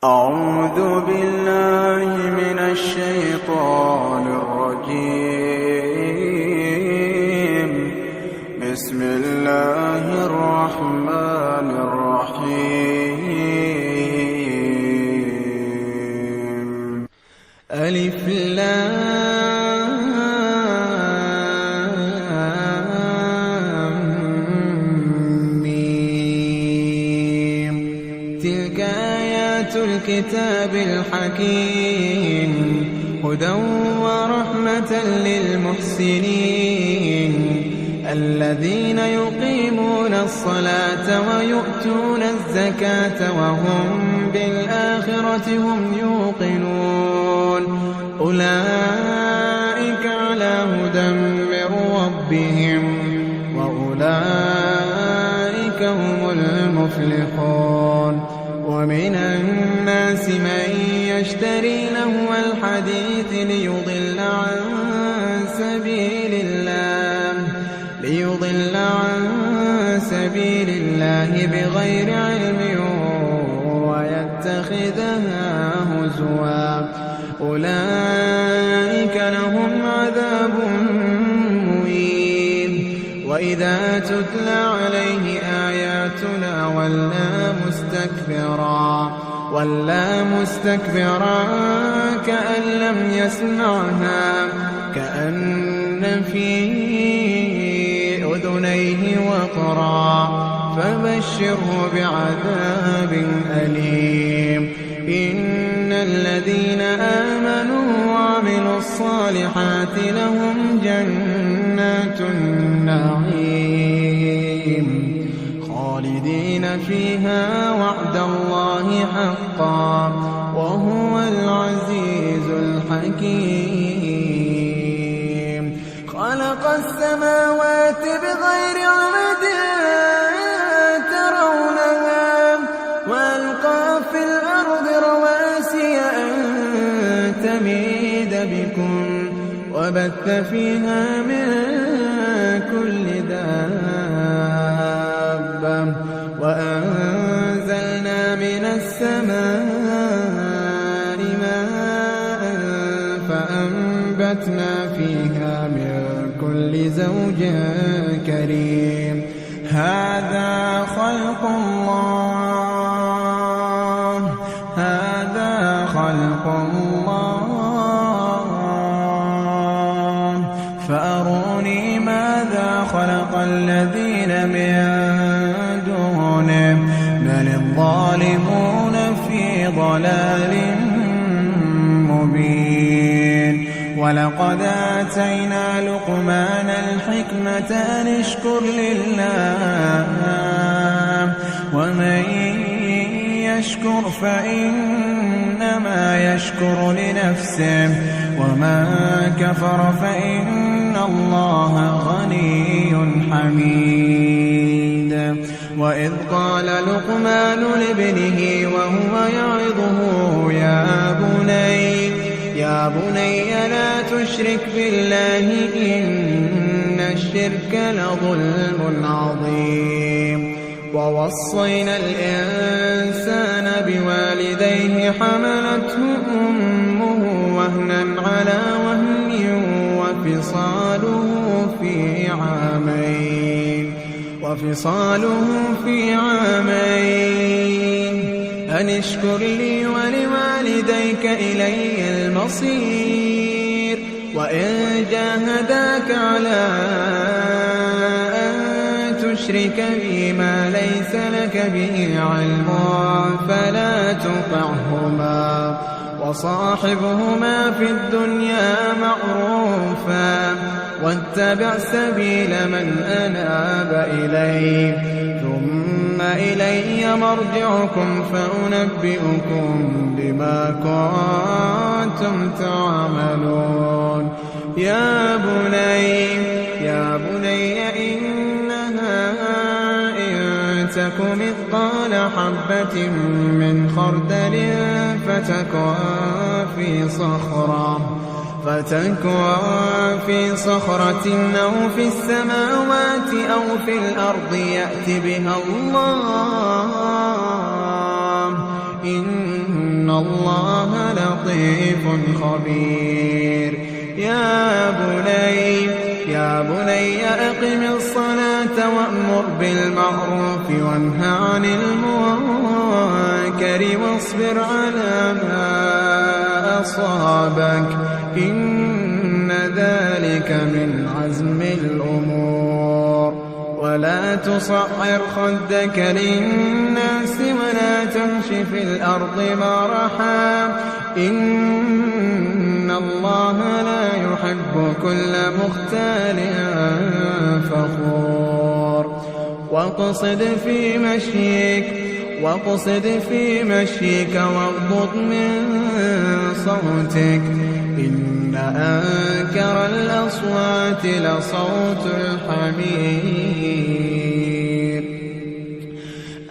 أعوذ بالله من الشيطان الرجيم. بسم الله الرحمن الرحيم. ألف لام ميم. تلك آيات الكتاب الحكيم، هدى ورحمة للمحسنين الذين يقيمون الصلاة ويؤتون الزكاة وهم بالآخرة هم يوقنون. أولئك على هدى من ربهم وأولئك هم المفلحون. ومن الناس من يشتري لهو الحديث ليضل عن سبيل الله بغير علم ويتخذها هزوا. أولئك لهم عذاب مهين. وإذا تتلى عليه آياتنا ولى مستكبرا كأن لم يسمعها كأن في أذنيه وقرا. فبشره بعذاب أليم. إن الذين آمنوا وعملوا الصالحات لهم جنات النعيم خالدين فيها وعد الله حقا وهو العزيز الحكيم. خلق السماوات بغير عمد ترونها وألقى في الأرض رواسي أن تميد بكم وبث فيها من كل دابة وأنزلنا من السماء ماء فأنبتنا فيها من كل زوج كريم. هذا خلق الله فأروني ماذا خلق الذين من دونه بل الظالمون في ضلال مبين. ولقد آتينا لقمان الحكمة أن اشكر لله ومن يشكر فإنما يشكر لنفسه ومن كفر فإن الله غني حميد. وإذ قال لقمان لابنه وهو يعظه يا بني لا تشرك بالله إن الشرك لظلم عظيم. ووصينا الإنسان بوالديه حملته أمه وهنا على وهن وفصاله في عامين أن اشكر لي ولوالديك إلي المصير. وإن جاهداك على أن تشرك بي ما ليس لك به علم فلا تطعهما وصاحبهما في الدنيا معروفا واتبع سبيل من أناب إلي ثم إلي مرجعكم فأنبئكم بما كنتم تعملون. يا بني إنها إن تك مثقال حبة من خردل فتكوى في صخرة أو في السماوات أو في الأرض يأت بها الله إن إن الله لطيف خبير. يا بني أقم الصلاة وأمر بالمعروف وانه عن المنكر واصبر على ما أصابك إن ذلك من عزم الأمور. ولا تصعر خدك للناس ولا تمش في الأرض مرحا إن الله لا يحب كل مختال فخور. واقصد في مشيك واغضض من صوتك إن أنكر الأصوات لصوت الحمير.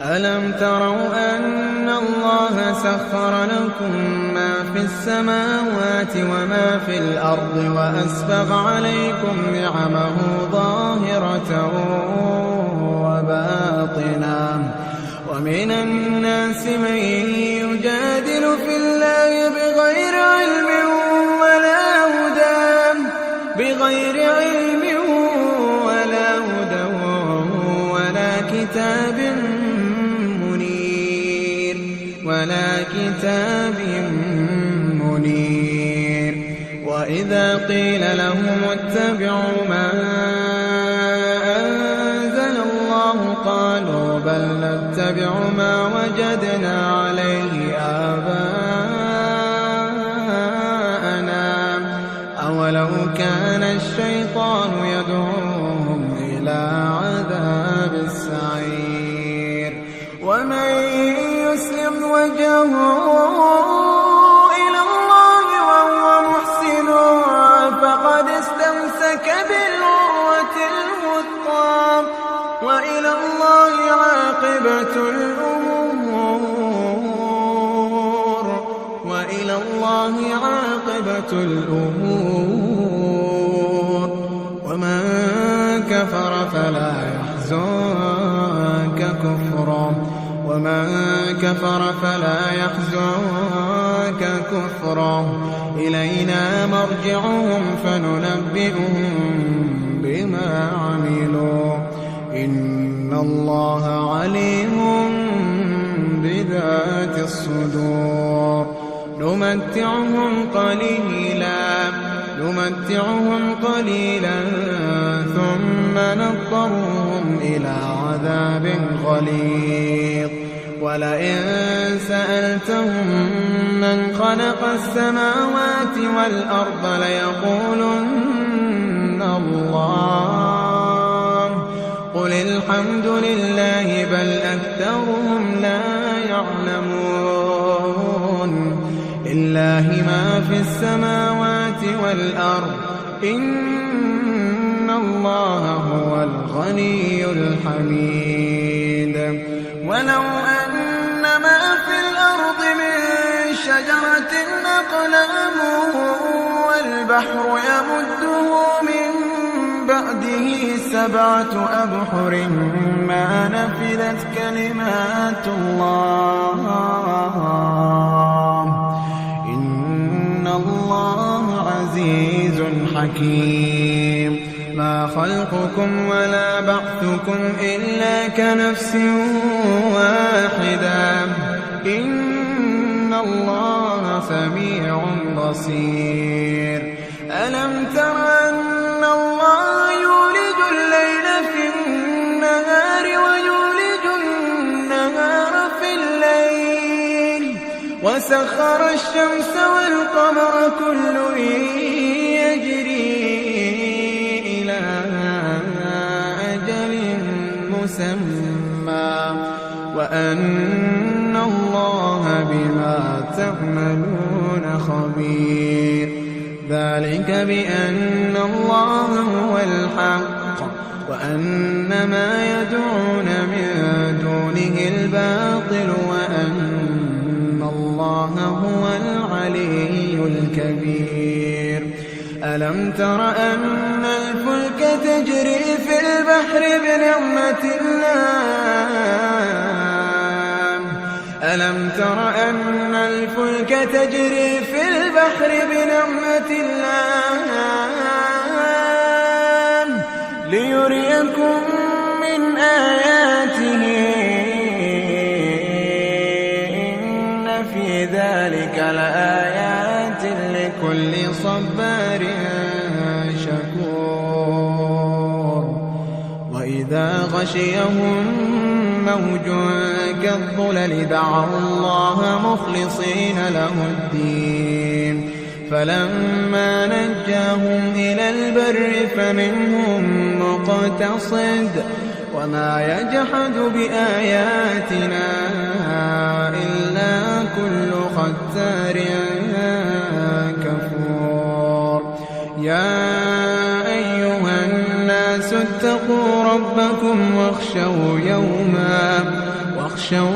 ألم تروا أن الله سخر لكم ما في السماوات وما في الأرض وأسبغ عليكم نعمه ظاهرة وباطنة ومن الناس من يجادل في الله بغير علم ولا هدى ولا كتاب منير. وإذا قيل لهم اتبعوا ما أنزل الله قالوا بل نتبع ما وجدنا عليه آباءنا أولو كان الشيطان يدعوهم إلى عذاب السعير. ومن يسلم وجهه إلى الله وهو محسن فقد استمسك بالعروة الوثقى وإلى الله عاقبة الأمور. ومن كفر فلا يحزنك كفره إلينا مرجعهم فننبئهم بما عملوا إن الله عليم بذات الصدور. نمتعهم قليلا ثم نضطرهم إلى عذاب غليظ. ولئن سألتهم من خلق السماوات والأرض ليقولن الله قل الحمد لله بل أكثرهم لا يعلمون. لله ما في السماوات والأرض إن الله هو الغني الحميد. ولو أن ما في الأرض من شجرة أقلام والبحر يمده من بعده 7 أبحر ما نفذت كلمات الله إن الله عزيز حكيم. ما خلقكم ولا بعثكم إلا كنفس واحدة إن الله سميع بصير. ألم تر أن الله يولج الليل في النهار ويولج النهار في الليل وسخر الشمس والقمر كل يجري إلى أجل مسمى وأن الله بما تعملون خبير. ذلك بأن الله هو الحق وأن ما يدعون من دونه الباطل وأن الله هو العلي الكبير. ألم تر أن الفلك تجري في البحر بنعمة الله ألم تر أن الفلك تجري في البحر بنعمة الله ليريكم من آياته إن في ذلك لآيات لكل صبار شكور وإذا غشيهم موج كالظلل دعوا الله مخلصين له الدين فلما نجاهم إلى البر فمنهم مقتصد وما يجحد بآياتنا إلا كل ختار كفور يا أيها الناس اتقوا ربكم واخشوا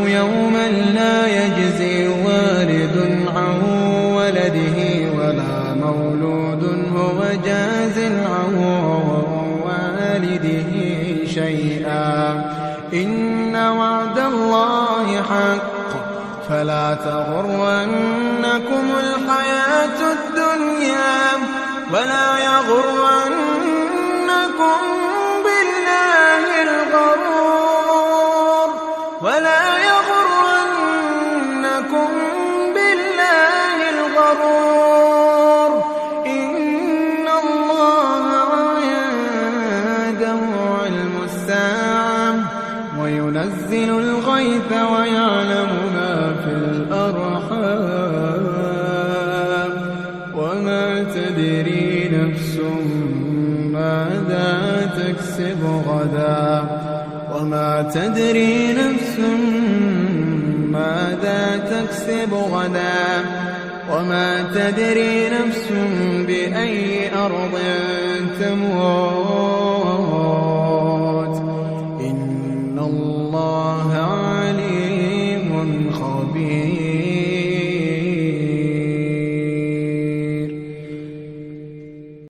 يوما لا يجزي والد عن ولده ولا مولود هو جاز عن والده شيئا إن وعد الله حق فلا تغرنكم الحياة الدنيا ولا يغرنكم بالله الغرور إن الله عنده علم الساعة وينزل الغيث ويعلم ما في الأرحام وما تدري نفس ماذا تكسب غدا وما تدري نفس ماذا تكسب غدا وما تدري نفس بأي أرض تموت